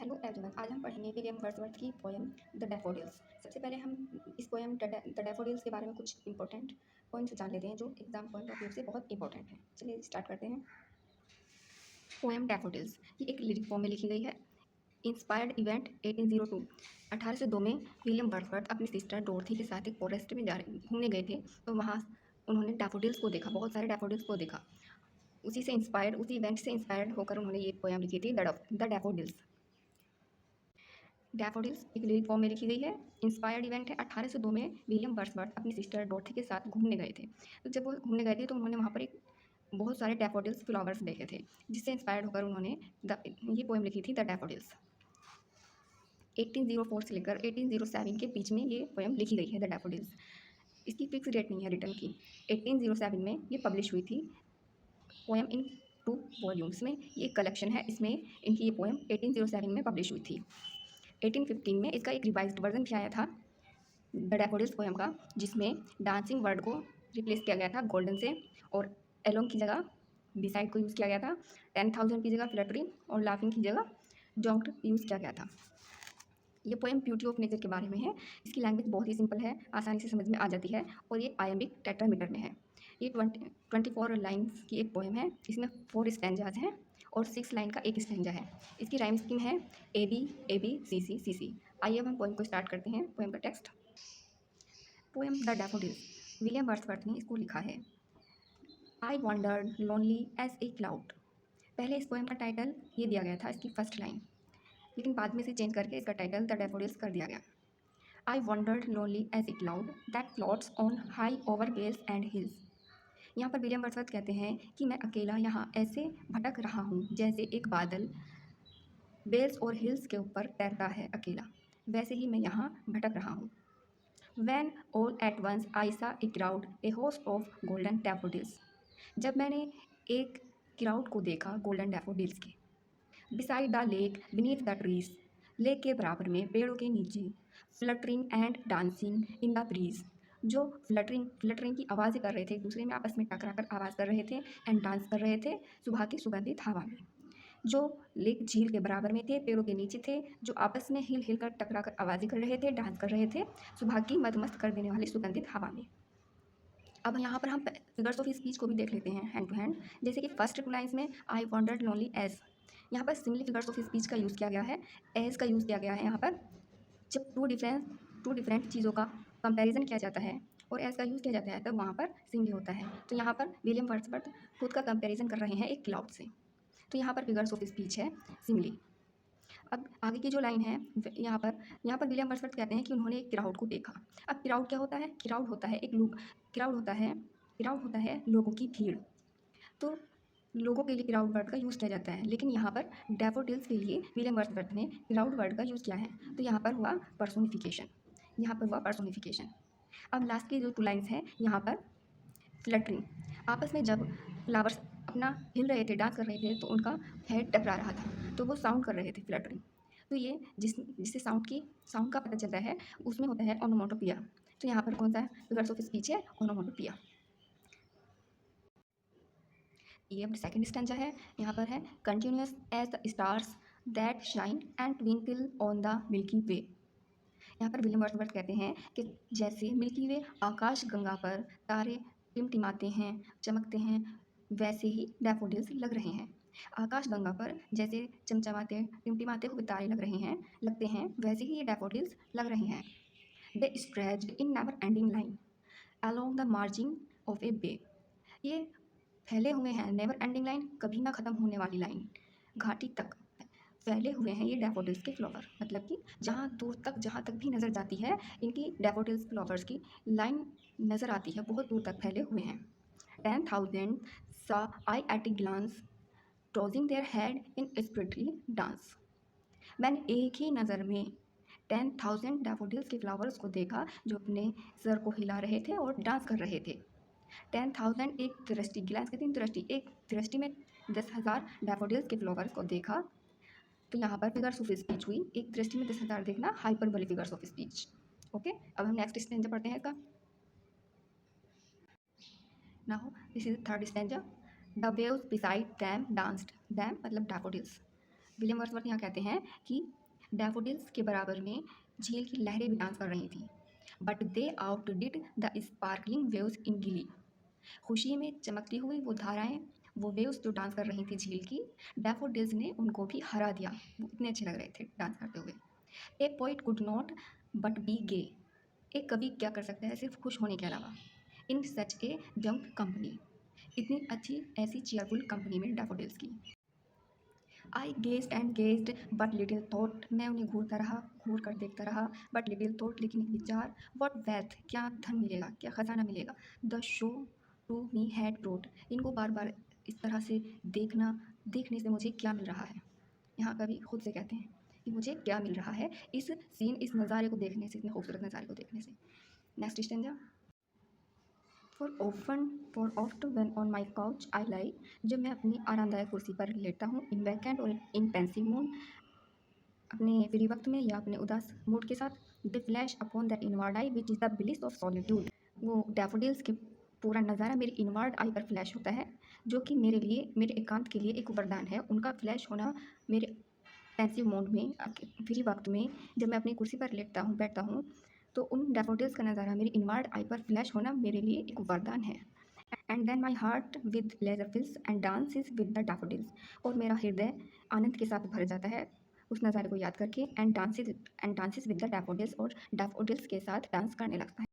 Hello everyone, आज हम पढ़ेंगे विलियम वर्ड्सवर्थ की पोएम द डैफोडिल्स। सबसे पहले हम इस पोएम द डैफोडिल्स के बारे में कुछ इंपॉर्टेंट पॉइंट्स जान लेते हैं जो एग्जाम पॉइंट ऑफ व्यू से बहुत इंपॉर्टेंट है। चलिए स्टार्ट करते हैं। पोएम डैफोडिल्स ये एक लिरिक फॉर्म में लिखी गई है। इंस्पायर्ड इवेंट 1802 1802 में विलियम वर्ड्सवर्थ अपनी सिस्टर डोरथी के साथ एक फॉरेस्ट में घूमने गए थे। तो वहाँ उन्होंने डैफोडिल्स को देखा, बहुत सारे डैफोडिल्स को देखा। उसी इवेंट से इंस्पायर्ड होकर उन्होंने ये पोएम लिखी थी द डैफोडिल्स। डैफोडिल्स एक लिरिक फॉर्म में लिखी गई है। इंस्पायर्ड इवेंट है 1802 में विलियम वर्ड्सवर्थ अपनी सिस्टर डॉर्थी के साथ घूमने गए थे। तो जब वो घूमने गए थे तो उन्होंने वहाँ पर एक बहुत सारे डैफोडिल्स फ्लावर्स देखे थे, जिससे इंस्पायर्ड होकर उन्होंने ये पोएम लिखी थी द डैफोडिल्स। 1804 से लेकर 1807 के बीच में ये पोएम लिखी गई है द डैफोडिल्स। इसकी फिक्स डेट नहीं है रिटर्न की। 1807 में ये पब्लिश हुई थी पोएम इन 2 वॉल्यूम्स में। ये एक कलेक्शन है, इसमें इनकी ये पोएम 1807 में पब्लिश हुई थी। 1815 में इसका एक रिवाइज्ड वर्जन भी आया था द डैफोडिल्स पोएम का, जिसमें डांसिंग वर्ड को रिप्लेस किया गया था गोल्डन से, और एलोंग की जगह बिसाइड को यूज़ किया गया था। 10,000 की जगह फ्लटरिंग और लाफिंग की जगह जोंक्ट यूज़ किया गया था। ये पोएम ब्यूटी ऑफ नेचर के बारे में है। इसकी लैंग्वेज बहुत ही सिंपल है, आसानी से समझ में आ जाती है, और ये आयम्बिक टेट्रामीटर में है। ये 24 लाइन्स की एक पोएम है। इसमें 4 स्टैंजाज हैं और 6 लाइन का एक स्टैंजा है। इसकी राइम स्कीम है ए बी सी सी सी सी। आइए अब हम पोएम को स्टार्ट करते हैं। पोएम का टेक्स्ट। Poem the daffodils William Wordsworth ने इसको लिखा है। I wandered lonely as a cloud. पहले इस पोएम का टाइटल ये दिया गया था, इसकी फर्स्ट लाइन, लेकिन बाद में से चेंज करके इसका टाइटल द डैफोडिल्स कर दिया गया। I wandered lonely as a cloud that floats on high over vales and hills. यहाँ पर विलियम वर्ड्सवर्थ कहते हैं कि मैं अकेला यहाँ ऐसे भटक रहा हूँ जैसे एक बादल बेल्स और हिल्स के ऊपर तैरता है अकेला, वैसे ही मैं यहाँ भटक रहा हूँ। When all at once I saw a crowd, a host of golden daffodils. जब मैंने एक क्राउड को देखा गोल्डन डैफोडिल्स के। Beside the lake, beneath the trees, lake के बराबर में पेड़ों के नीचे, fluttering and dancing in the breeze, जो फ्लटरिंग की आवाज़ें कर रहे थे, एक दूसरे में आपस में टकरा कर आवाज़ कर रहे थे, एंड डांस कर रहे थे सुबह की सुगंधित हवा में। जो लेक झील के बराबर में थे, पेड़ों के नीचे थे, जो आपस में हिल हिल कर टकरा कर आवाज़ें कर रहे थे, डांस कर रहे थे सुबह की मदमस्त कर देने वाली सुगंधित हवा में। अब यहाँ पर हम फिगर्स ऑफ स्पीच को भी देख लेते हैं हैंड टू हैंड। जैसे कि फर्स्ट 2 लाइन्स में आई वॉन्डर्ड लोनली एज, यहाँ पर सिमिलर फिगर्स ऑफ स्पीच का यूज़ किया गया है, एज का यूज़ किया गया है। यहाँ पर जब टू डिफरेंट चीज़ों का कंपैरिजन किया जाता है और एज का यूज़ किया जाता है, तब वहाँ पर सिमिलर होता है। तो यहाँ पर विलियम वर्ड्सवर्थ खुद का कंपैरिजन कर रहे हैं एक क्लाउड से, तो यहाँ पर फिगर्स ऑफ स्पीच है सिमिली। अब आगे की जो लाइन है यहाँ पर विलियम वर्ड्सवर्थ कहते हैं कि उन्होंने एक क्राउड को देखा। अब क्राउड क्या होता है? क्राउड होता है क्राउड होता है लोगों की भीड़। तो लोगों के लिए क्राउड वर्ड का यूज़ किया जाता है, लेकिन यहाँ पर डैफोडिल्स के लिए विलियम वर्ड्सवर्थ ने क्राउड वर्ड का यूज़ किया है, तो यहाँ पर हुआ पर्सोनिफिकेशन। अब लास्ट की जो 2 लाइन्स हैं, यहाँ पर फ्लटरिंग, आपस में जब फ्लावर्स अपना हिल रहे थे, डांस कर रहे थे, तो उनका हेड टकरा रहा था, तो वो साउंड कर रहे थे फ्लटरिंग। तो ये जिससे साउंड का पता चलता है, उसमें होता है ओनोमोटोपिया। तो यहाँ पर कौन सा फिगर्स ऑफ स्पीच है? ओनोमोटोपिया। ये अब सेकंड स्टैंजा है। यहाँ पर है continuous as the stars that shine and twinkle on the milky way. यहाँ पर विलियम वर्ड्सवर्थ कहते हैं कि जैसे मिल्की वे आकाश गंगा पर तारे टिमटिमाते हैं, चमकते हैं, वैसे ही डैफोडिल्स लग रहे हैं। आकाश गंगा पर जैसे चमचमाते टिमटिमाते हुए तारे लगते हैं, वैसे ही ये डैफोडिल्स लग रहे हैं। They stretched in never ending line along the margin of a bay. ये फैले हुए हैं, नेवर एंडिंग लाइन, कभी ना ख़त्म होने वाली लाइन, घाटी तक फैले हुए हैं ये डैफोडिल्स के फ्लावर। मतलब कि जहाँ तक भी नज़र जाती है, इनकी डैफोडिल्स फ्लावर्स की लाइन नज़र आती है, बहुत दूर तक फैले हुए हैं। 10,000 saw I at a glance tossing their head in spiritual dance। मैंने एक ही नज़र में 10,000 डैफोडिल्स के फ्लावर्स को देखा, जो अपने सर को हिला रहे थे और डांस कर रहे थे। 10,000 एक दृष्टि, ग्लांस कहते हैं दृष्टि, एक दृष्टि में 10,000 डैफोडिल्स के फ्लावर्स को देखा। तो यहाँ पर फिगर्स ऑफ स्पीच हुई, एक दृष्टि में 10,000 देखना, hyperbolic figures of speech. Okay, अब हम नेक्स्ट स्टैंजा पढ़ते हैं इसका। Now this is third stanza. The waves beside them danced, them मतलब डैफोडिल्स, विलियम वर्ड्सवर्थ यहाँ कहते हैं कि डैफोडिल्स के बराबर में झील की लहरें भी डांस कर रही थी, but they outdid the sparkling waves in glee. खुशी में चमकती हुई वो धाराएं, वो वेव्स जो डांस कर रही थी झील की, डैफोडिल्स ने उनको भी हरा दिया। वो इतने अच्छे लग रहे थे डांस करते हुए। A poet could not but be gay. एक कवि क्या कर सकता है सिर्फ खुश होने के अलावा। इन सच ए जंप कंपनी, इतनी अच्छी ऐसी चेयरफुल कंपनी में डैफोडिल्स की। I gazed and gazed but little thought. मैं उन्हें घूरता रहा, घूर कर देखता रहा, बट लिटिल थॉट, लेकिन एक विचार। व्हाट वेल्थ, क्या धन मिलेगा, क्या खजाना मिलेगा। The show to me had brought. इनको बार बार इस तरह से देखने से मुझे क्या मिल रहा है। यहाँ कवि खुद से कहते हैं कि मुझे क्या मिल रहा है इस इस नज़ारे को देखने से, इतने खूबसूरत नज़ारे को देखने से। Next stanza. For oft when on my couch I lie. जब मैं अपनी आरामदायक कुर्सी पर लेटता हूँ, इन वैकेंट और इन पेंसिव मूड, अपने फ्री वक्त में या अपने उदास मूड के साथ, दे flash upon the inward I which is the bliss of solitude. वो डैफोडिल्स के पूरा नज़ारा मेरी इनवर्ड आई पर फ्लैश होता है, जो कि मेरे लिए, मेरे एकांत के लिए एक वरदान है। उनका फ्लैश होना मेरे पैसिव मोड में, फ्री वक्त में, जब मैं अपनी कुर्सी पर बैठता हूँ, तो उन डैफोडिल्स का नज़ारा मेरी इनवर्ड आई पर फ्लैश होना मेरे लिए एक वरदान है। And then my heart with pleasure fills and dances with the daffodils. और मेरा हृदय आनंद के साथ भर जाता है उस नज़ारे को याद करके, and dances with the daffodils, और डैफोडिल्स के साथ डांस करने लगता है।